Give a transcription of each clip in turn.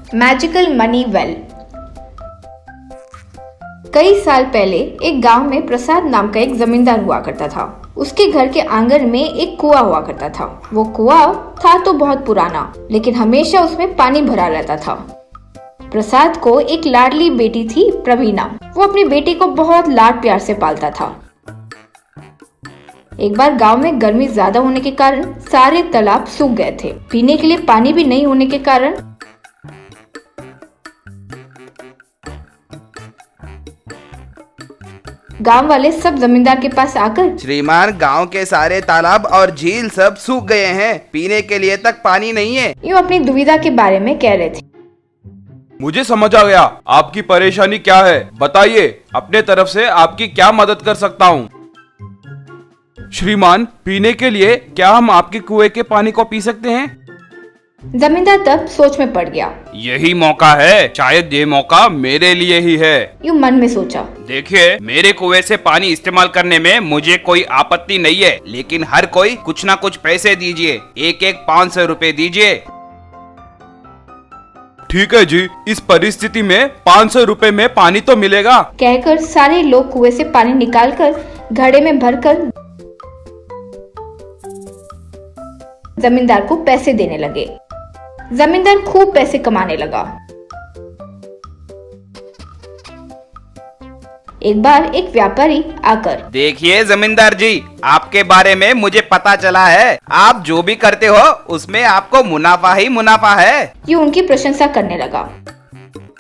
Magical money well. कई साल पहले एक गांव में प्रसाद नाम का एक जमींदार हुआ करता था। उसके घर के आंगन में एक कुआं हुआ करता था। वो कुआं था तो बहुत पुराना, लेकिन हमेशा उसमें पानी भरा रहता था। प्रसाद को एक लाडली बेटी थी, प्रवीणा। वो अपनी बेटी को बहुत लाड प्यार से पालता था। एक बार गांव में गर्मी ज्यादा होने के कारण सारे तालाब सूख गए थे। पीने के लिए पानी भी नहीं होने के कारण गांव वाले सब जमींदार के पास आकर, श्रीमान, गांव के सारे तालाब और झील सब सूख गए हैं, पीने के लिए तक पानी नहीं है। यूं अपनी दुविधा के बारे में कह रहे थे। मुझे समझ आ गया आपकी परेशानी क्या है। बताइए, अपने तरफ से आपकी क्या मदद कर सकता हूँ। श्रीमान, पीने के लिए क्या हम आपके कुएं के पानी को पी सकते हैं? जमींदार तब सोच में पड़ गया। यही मौका है, शायद ये मौका मेरे लिए ही है। यूं मन में सोचा। देखिए, मेरे कुएं से पानी इस्तेमाल करने में मुझे कोई आपत्ति नहीं है, लेकिन हर कोई कुछ ना कुछ पैसे दीजिए। एक 500 रुपए दीजिए। ठीक है जी, इस परिस्थिति में 500 रुपए में पानी तो मिलेगा। कहकर सारे लोग कुएं से पानी निकालकर घड़े में भरकर जमींदार को पैसे देने लगे। जमींदार खूब पैसे कमाने लगा। एक बार एक व्यापारी आकर, देखिए जमींदार जी, आपके बारे में मुझे पता चला है। आप जो भी करते हो उसमें आपको मुनाफा ही मुनाफा है। यूं उनकी प्रशंसा करने लगा।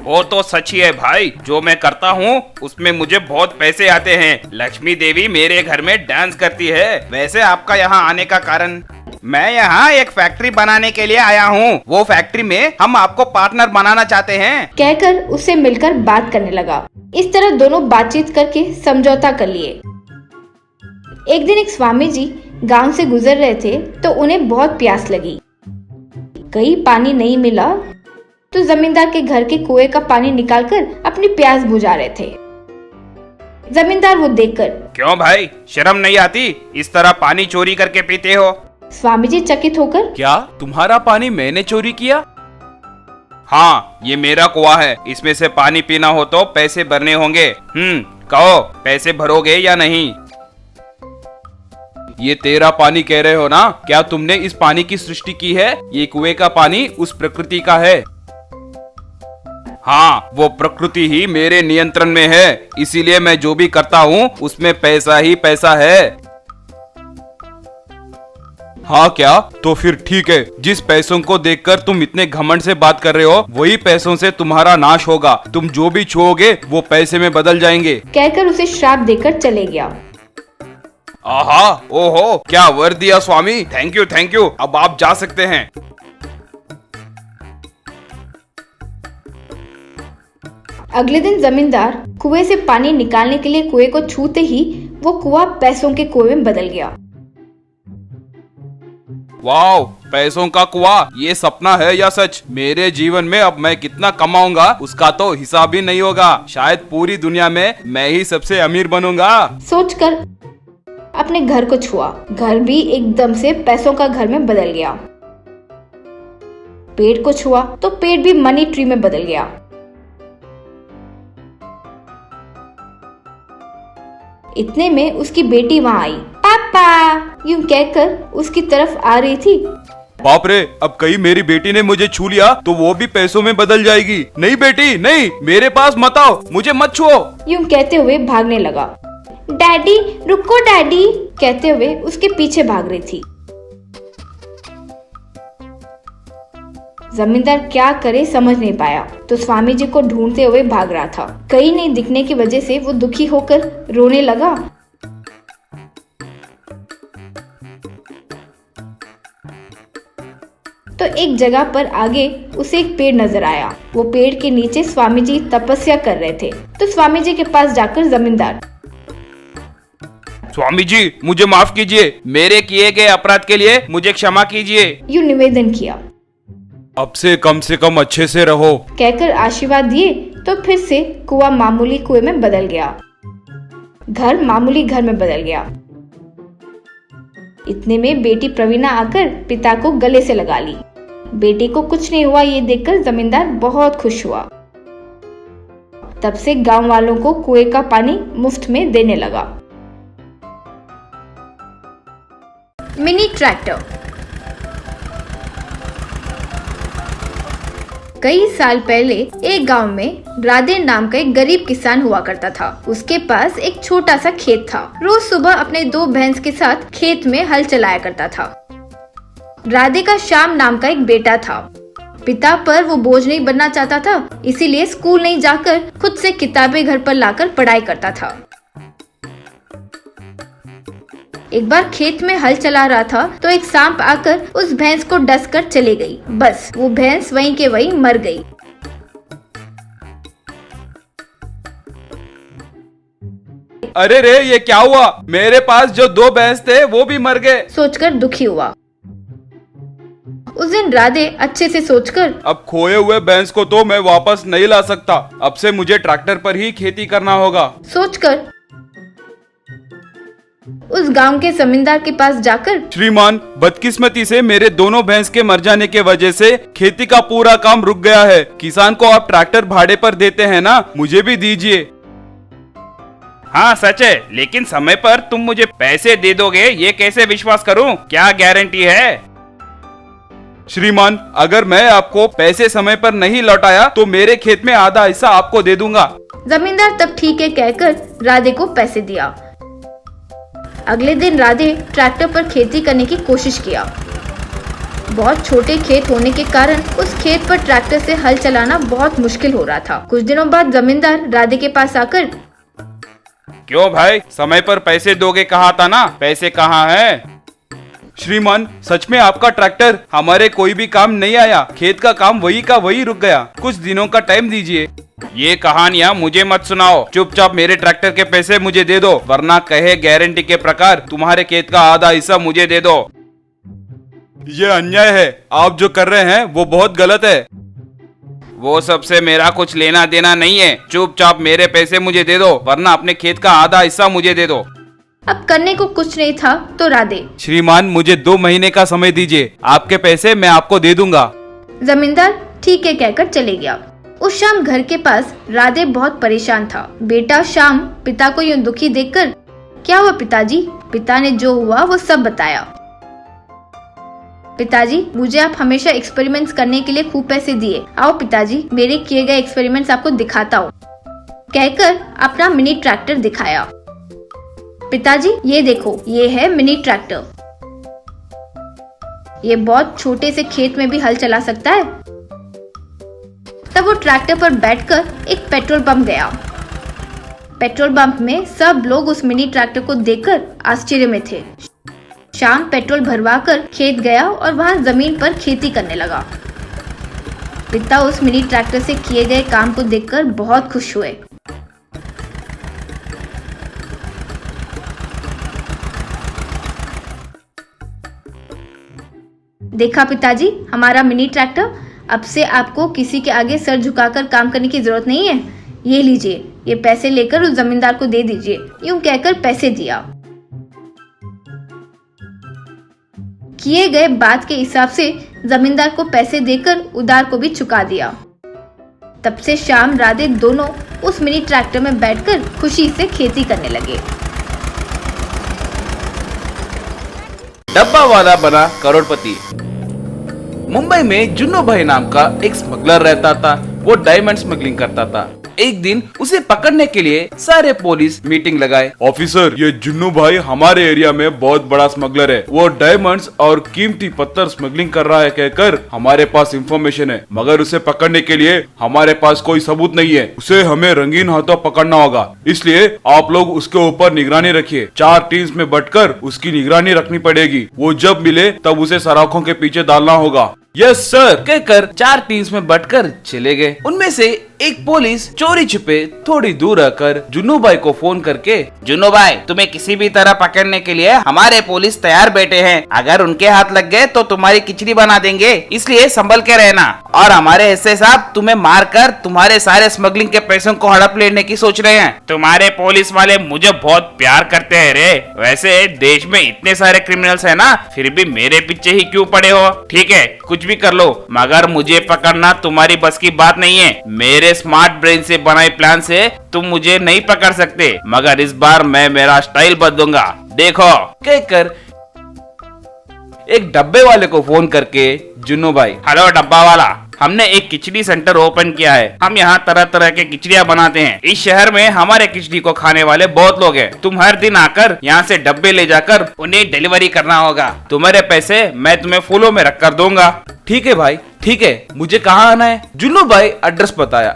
वो तो सच ही है भाई, जो मैं करता हूँ उसमें मुझे बहुत पैसे आते हैं। लक्ष्मी देवी मेरे घर में डांस करती है। वैसे आपका यहाँ आने का कारण? मैं यहाँ एक फैक्ट्री बनाने के लिए आया हूँ। वो फैक्ट्री में हम आपको पार्टनर बनाना चाहते हैं। कहकर उससे मिलकर बात करने लगा। इस तरह दोनों बातचीत करके समझौता कर लिए। एक दिन एक स्वामी जी गांव से गुजर रहे थे तो उन्हें बहुत प्यास लगी। कहीं पानी नहीं मिला तो जमींदार के घर के कुएं का पानी निकालकर अपनी प्यास बुझा रहे थे। जमींदार वो देखकर, क्यों भाई, शर्म नहीं आती? इस तरह पानी चोरी करके पीते हो? स्वामी जी चकित होकर, क्या तुम्हारा पानी मैंने चोरी किया? हाँ, ये मेरा कुआं है। इसमें से पानी पीना हो तो पैसे भरने होंगे। कहो, पैसे भरोगे या नहीं? ये तेरा पानी कह रहे हो ना? क्या तुमने इस पानी की सृष्टि की है? ये कुएं का पानी उस प्रकृति का है। हाँ, वो प्रकृति ही मेरे नियंत्रण में है, इसीलिए मैं जो भी करता हूँ उसमें पैसा ही पैसा है। हाँ क्या? तो फिर ठीक है। जिस पैसों को देखकर तुम इतने घमंड से बात कर रहे हो, वही पैसों से तुम्हारा नाश होगा। तुम जो भी छुओगे वो पैसे में बदल जाएंगे। कहकर उसे श्राप देकर चले गया। आहा, ओहो, क्या वर दिया स्वामी। Thank you. अब आप जा सकते हैं। अगले दिन जमींदार कुएं से पानी निकालने के लिए कुएं को छूते ही वो कुआं पैसों के कुएं में बदल गया। वाओ, पैसों का कुआं, ये सपना है या सच? मेरे जीवन में अब मैं कितना कमाऊंगा उसका तो हिसाब ही नहीं होगा। शायद पूरी दुनिया में मैं ही सबसे अमीर बनूंगा। सोचकर अपने घर को छुआ। घर भी एकदम से पैसों का घर में बदल गया। पेड़ को छुआ तो पेड़ भी मनी ट्री में बदल गया। इतने में उसकी बेटी वहाँ आई। पापा, यूं कहकर उसकी तरफ आ रही थी। बाप रे, अब कहीं मेरी बेटी ने मुझे छू लिया तो वो भी पैसों में बदल जाएगी। नहीं बेटी, नहीं, मेरे पास मत आओ, मुझे मत छुओ। यूं कहते हुए भागने लगा। डैडी रुको डैडी, कहते हुए उसके पीछे भाग रही थी। जमींदार क्या करे समझ नहीं पाया तो स्वामी जी को ढूंढते हुए भाग रहा था। कहीं नहीं दिखने की वजह से वो दुखी होकर रोने लगा। तो एक जगह पर आगे उसे एक पेड़ नजर आया। वो पेड़ के नीचे स्वामी जी तपस्या कर रहे थे। तो स्वामी जी के पास जाकर जमींदार, स्वामी जी, मुझे माफ कीजिए, मेरे किए गए अपराध के लिए मुझे क्षमा कीजिए। यूं निवेदन किया। अब से कम अच्छे से रहो, कहकर आशीर्वाद दिए तो फिर से कुआं मामूली कुएं में बदल गया। घर मामूली घर में बदल गया। इतने में बेटी प्रवीणा आकर पिता को गले से लगा ली। बेटे को कुछ नहीं हुआ ये देखकर जमींदार बहुत खुश हुआ। तब से गांव वालों को कुएं का पानी मुफ्त में देने लगा। Mini tractor. कई साल पहले एक गांव में राधे नाम का एक गरीब किसान हुआ करता था। उसके पास एक छोटा सा खेत था। रोज सुबह अपने 2 भैंस के साथ खेत में हल चलाया करता था। राधे का श्याम नाम का एक बेटा था। पिता पर वो बोझ नहीं बनना चाहता था, इसीलिए स्कूल नहीं जाकर खुद से किताबें घर पर लाकर पढ़ाई करता था। एक बार खेत में हल चला रहा था तो एक सांप आकर उस भैंस को डस कर चले गई। बस वो भैंस वहीं के वहीं मर गई। अरे रे, ये क्या हुआ? मेरे पास जो 2 भैंस थे वो भी मर गए। सोचकर दुखी हुआ। उस दिन राधे अच्छे से सोचकर अब खोए हुए भैंस को तो मैं वापस नहीं ला सकता। अब से मुझे ट्रैक्टर पर ही खेती करना होगा। सोचकर उस गांव के जमींदार के पास जाकर, श्रीमान, बदकिस्मती से मेरे दोनों भैंस के मर जाने के वजह से खेती का पूरा काम रुक गया है। किसान को आप ट्रैक्टर भाड़े पर देते हैं ना, मुझे भी दीजिए। हाँ सच है, लेकिन समय पर तुम मुझे पैसे दे दोगे ये कैसे विश्वास करूं? क्या गारंटी है? श्रीमान, अगर मैं आपको पैसे समय पर नहीं लौटाया तो मेरे खेत में आधा हिस्सा आपको दे दूंगा। जमींदार तब ठीक है कहकर राधे को पैसे दिया। अगले दिन राधे ट्रैक्टर पर खेती करने की कोशिश किया। बहुत छोटे खेत होने के कारण उस खेत पर ट्रैक्टर से हल चलाना बहुत मुश्किल हो रहा था। कुछ दिनों बाद जमींदार राधे के पास आकर, क्यों भाई, समय पर पैसे दोगे कहा था ना, पैसे कहाँ है? श्रीमान, सच में आपका ट्रैक्टर हमारे कोई भी काम नहीं आया। खेत का काम वही का वही रुक गया। कुछ दिनों का टाइम दीजिए। ये कहानियाँ मुझे मत सुनाओ। चुपचाप मेरे ट्रैक्टर के पैसे मुझे दे दो, वरना कहे गारंटी के प्रकार तुम्हारे खेत का आधा हिस्सा मुझे दे दो। ये अन्याय है। आप जो कर रहे हैं वो बहुत गलत है। वो सबसे मेरा कुछ लेना देना नहीं है। चुपचाप मेरे पैसे मुझे दे दो, वरना अपने खेत का आधा हिस्सा मुझे दे दो। अब करने को कुछ नहीं था तो राधे, श्रीमान, मुझे 2 महीने का समय दीजिए। आपके पैसे मैं आपको दे दूंगा। जमींदार ठीक है कहकर चले गया। उस शाम घर के पास राधे बहुत परेशान था। बेटा श्याम पिता को यूं दुखी देखकर, क्या हुआ पिताजी? पिता ने जो हुआ वो सब बताया। पिताजी, मुझे आप हमेशा एक्सपेरिमेंट्स करने के लिए खूब पैसे दिए। आओ पिताजी, मेरे किए गए एक्सपेरिमेंट्स आपको दिखाता हूँ, कहकर अपना मिनी ट्रैक्टर दिखाया। पिताजी ये देखो, ये है मिनी ट्रैक्टर। ये बहुत छोटे से खेत में भी हल चला सकता है। तब वो ट्रैक्टर पर बैठकर एक पेट्रोल पंप गया। पेट्रोल पंप में सब लोग उस मिनी ट्रैक्टर को देखकर आश्चर्य में थे। शाम पेट्रोल भरवाकर खेत गया और वहां जमीन पर खेती करने लगा। पिता उस मिनी ट्रैक्टर से किए गए काम को देखकर बहुत खुश हुए। देखा पिताजी, हमारा मिनी ट्रैक्टर, अब से आपको किसी के आगे सर झुकाकर काम करने की जरूरत नहीं है। ये लीजिए, ये पैसे लेकर उस जमींदार को दे दीजिए। यूं कहकर पैसे दिया। किए गए बात के हिसाब से जमींदार को पैसे देकर उधार को भी चुका दिया। तब से श्याम राधे दोनों उस मिनी ट्रैक्टर में बैठकर खुशी से खेती करने लगे। डब्बा वाला बना करोड़पति। मुंबई में जुन्नू भाई नाम का एक स्मगलर रहता था। वो डायमंड स्मगलिंग करता था। एक दिन उसे पकड़ने के लिए सारे पुलिस मीटिंग लगाए। ऑफिसर, ये जुन्नू भाई हमारे एरिया में बहुत बड़ा स्मगलर है। वो डायमंड्स और कीमती पत्थर स्मगलिंग कर रहा है कहकर हमारे पास इंफॉर्मेशन है, मगर उसे पकड़ने के लिए हमारे पास कोई सबूत नहीं है। उसे हमें रंगीन हाथों पकड़ना होगा, इसलिए आप लोग उसके ऊपर निगरानी रखिए। 4 टीम्स में बंटकर उसकी निगरानी रखनी पड़ेगी। वो जब मिले तब उसे सराखों के पीछे डालना होगा। यस सर कहकर 4 टीम्स में बंटकर चले गए। उनमें से एक पुलिस चोरी छुपे थोड़ी दूर आकर जुन्नू भाई को फोन करके, जुन्नू भाई तुम्हें किसी भी तरह पकड़ने के लिए हमारे पुलिस तैयार बैठे हैं। अगर उनके हाथ लग गए तो तुम्हारी खिचड़ी बना देंगे, इसलिए संभल के रहना। और हमारे हिस्से साहब तुम्हें मारकर तुम्हारे सारे स्मगलिंग के पैसों को हड़प लेने की सोच रहे हैं। तुम्हारे पुलिस वाले मुझे बहुत प्यार करते हैं रे। वैसे देश में इतने सारे क्रिमिनल्स है ना, फिर भी मेरे पीछे ही क्यों पड़े हो? ठीक है कुछ भी कर लो, मगर मुझे पकड़ना तुम्हारी बस की बात नहीं है। मेरे स्मार्ट ब्रेन से बनाए प्लान से तुम मुझे नहीं पकड़ सकते, मगर इस बार मैं मेरा स्टाइल बदलूंगा, देखो। कहकर एक डब्बे वाले को फोन करके, जुन्नू भाई हेलो डब्बा वाला, हमने एक खिचड़ी सेंटर ओपन किया है। हम यहाँ तरह तरह के खिचड़ियाँ बनाते हैं। इस शहर में हमारे खिचड़ी को खाने वाले बहुत लोग हैं। तुम हर दिन आकर यहाँ से डब्बे ले जाकर उन्हें डिलीवरी करना होगा। तुम्हारे पैसे मैं तुम्हें फूलों में रख कर दूंगा। ठीक है भाई ठीक है, मुझे कहाँ आना है? जुन्नू भाई एड्रेस बताया।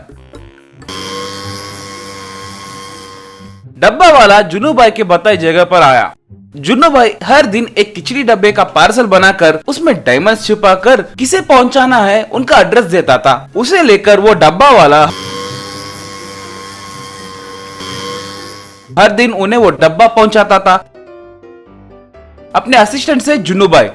डब्बा वाला जुन्नू भाई के बताई जगह पर आया। जुन्नू भाई हर दिन एक खिचड़ी डब्बे का पार्सल बनाकर उसमें डायमंड्स छुपाकर किसे पहुंचाना है उनका एड्रेस देता था। उसे लेकर वो डब्बा वाला हर दिन उन्हें वो डब्बा पहुंचाता था अपने असिस्टेंट से। जुन्नू भाई,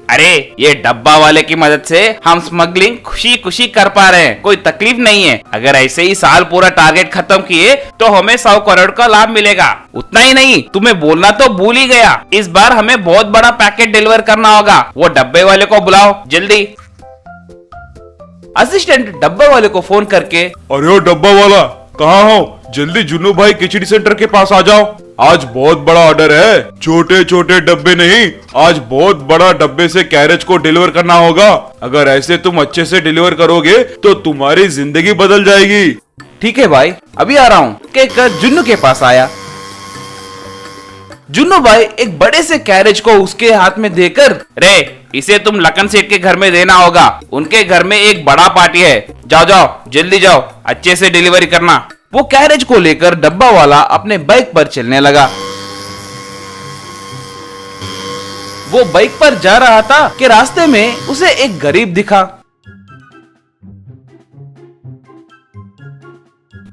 अरे ये डब्बा वाले की मदद से हम स्मगलिंग खुशी खुशी कर पा रहे हैं, कोई तकलीफ नहीं है। अगर ऐसे ही साल पूरा टारगेट खत्म किए तो हमें 100 करोड़ का लाभ मिलेगा। उतना ही नहीं, तुम्हें बोलना तो भूल ही गया, इस बार हमें बहुत बड़ा पैकेट डिलीवर करना होगा। वो डब्बे वाले को बुलाओ जल्दी। असिस्टेंट डब्बे वाले को फोन करके, अरे ओ डब्बा वाला कहाँ हो? जल्दी जुन्नू भाई खिचड़ी सेंटर के पास आ जाओ। आज बहुत बड़ा ऑर्डर है, छोटे छोटे डब्बे नहीं, आज बहुत बड़ा डब्बे से कैरेज को डिलीवर करना होगा। अगर ऐसे तुम अच्छे से डिलीवर करोगे तो तुम्हारी जिंदगी बदल जाएगी। ठीक है भाई अभी आ रहा हूँ कहकर जुन्नू के पास आया। जुन्नू भाई एक बड़े से कैरेज को उसके हाथ में देकर, रे इसे तुम लखन सेठ के घर में देना होगा, उनके घर में एक बड़ा पार्टी है। जाओ जाओ जल्दी जाओ, अच्छे से डिलीवरी करना। वो कैरेज को लेकर डब्बा वाला अपने बाइक पर चलने लगा। वो बाइक पर जा रहा था कि रास्ते में उसे एक गरीब दिखा।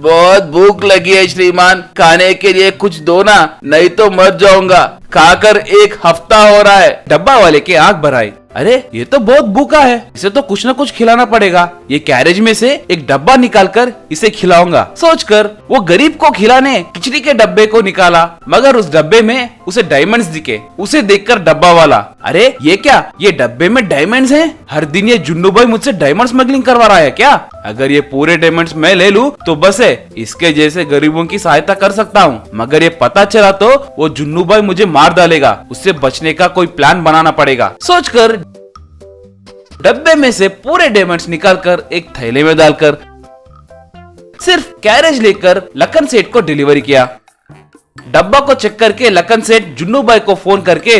बहुत भूख लगी है श्रीमान, खाने के लिए कुछ दो ना, नहीं तो मर जाऊंगा। खाकर 1 हफ्ता हो रहा है। डब्बा वाले की आंख भर आई। अरे ये तो बहुत भूखा है, इसे तो कुछ न कुछ खिलाना पड़ेगा। ये कैरेज में से एक डब्बा निकालकर इसे खिलाऊंगा सोचकर वो गरीब को खिलाने खिचड़ी के डब्बे को निकाला, मगर उस डब्बे में उसे डायमंड्स दिखे। उसे देखकर डब्बा वाला, अरे ये क्या, ये डब्बे में डायमंड्स हैं? हर दिन ये जुन्नू भाई मुझसे डायमंड स्मगलिंग करवा रहा है क्या? अगर ये पूरे डायमंड्स मैं ले लूं तो बस है, इसके जैसे गरीबों की सहायता कर सकता हूँ। मगर ये पता चला तो वो जुन्नू भाई मुझे मार डालेगा, उससे बचने का कोई प्लान बनाना पड़ेगा सोचकर डब्बे में से पूरे डायमंड्स निकालकर एक थैले में डालकर सिर्फ कैरेज लेकर लखन सेठ को डिलीवरी किया। डब्बा को चेक करके लखन सेठ जुन्नू भाई को फोन करके,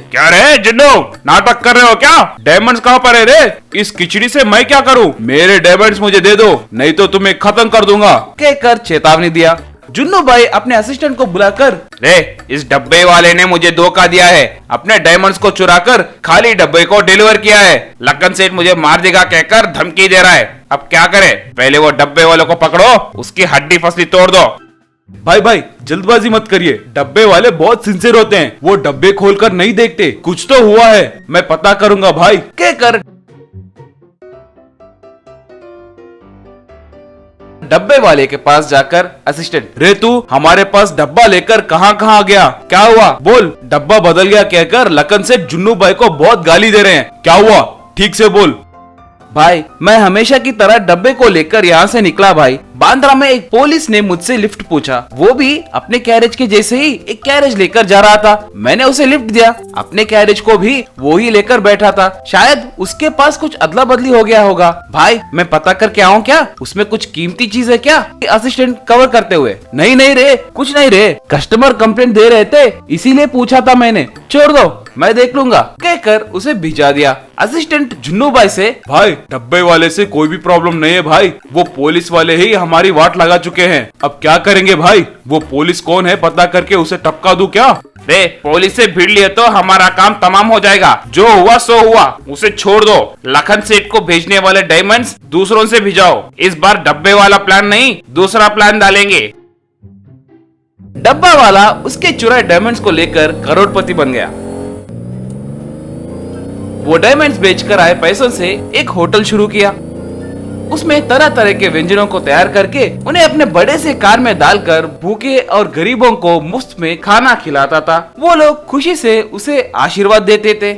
क्या रे जुन्नू, नाटक कर रहे हो क्या? डायमंड्स कहाँ पर है रे? इस खिचड़ी से मैं क्या करूँ? मेरे डायमंड्स मुझे दे दो, नहीं तो तुम्हें खत्म कर दूंगा कहकर चेतावनी दिया। जुन्नू भाई अपने असिस्टेंट को बुलाकर, रे इस डब्बे वाले ने मुझे धोखा दिया है, अपने डायमंड्स को चुराकर खाली डब्बे को डिलीवर किया है। लखन सेठ मुझे मार देगा कहकर धमकी दे रहा है। अब क्या करे? पहले वो डब्बे वाले को पकड़ो, उसकी हड्डी फसली तोड़ दो। भाई जल्दबाजी मत करिए, डब्बे वाले बहुत सिंसियर होते हैं, वो डब्बे खोलकर नहीं देखते। कुछ तो हुआ है, मैं पता करूंगा भाई कहकर डब्बे वाले के पास जाकर असिस्टेंट, रे तू हमारे पास डब्बा लेकर कहाँ कहाँ गया? क्या हुआ बोल? डब्बा बदल गया कहकर लखन से जुन्नू भाई को बहुत गाली दे रहे हैं, क्या हुआ? ठीक से बोल। भाई मैं हमेशा की तरह डब्बे को लेकर यहाँ से निकला भाई। बांद्रा में एक पुलिस ने मुझसे लिफ्ट पूछा, वो भी अपने कैरेज के जैसे ही एक कैरेज लेकर जा रहा था। मैंने उसे लिफ्ट दिया, अपने कैरेज को भी वो ही लेकर बैठा था। शायद उसके पास कुछ अदला बदली हो गया होगा। भाई मैं पता करके आऊँ क्या, उसमें कुछ कीमती चीज है क्या? असिस्टेंट कवर करते हुए, नहीं रे कुछ नहीं रे, कस्टमर कंप्लेंट दे रहे थे इसीलिए पूछा था मैंने, छोड़ दो मैं देख लूंगा कहकर उसे भिजा दिया। असिस्टेंट जुन्नू भाई से, भाई डब्बे वाले से कोई भी प्रॉब्लम नहीं है भाई, वो पुलिस वाले ही हमारी वाट लगा चुके हैं। अब क्या करेंगे भाई? वो पुलिस कौन है पता करके उसे टपका दूं क्या? दे पुलिस से भिड़ लिए तो हमारा काम तमाम हो जाएगा। जो हुआ सो हुआ, उसे छोड़ दो। लखन सेठ को भेजने वाले डायमंड्स दूसरों से भिजाओ। इस बार डब्बे वाला प्लान नहीं, दूसरा प्लान डालेंगे। डब्बा वाला उसके चुराए डायमंड्स को लेकर करोड़पति बन गया। वो डायमंड्स बेचकर आए पैसों से एक होटल शुरू किया। उसमें तरह तरह के व्यंजनों को तैयार करके उन्हें अपने बड़े से कार में डालकर भूखे और गरीबों को मुफ्त में खाना खिलाता था। वो लोग खुशी से उसे आशीर्वाद देते थे।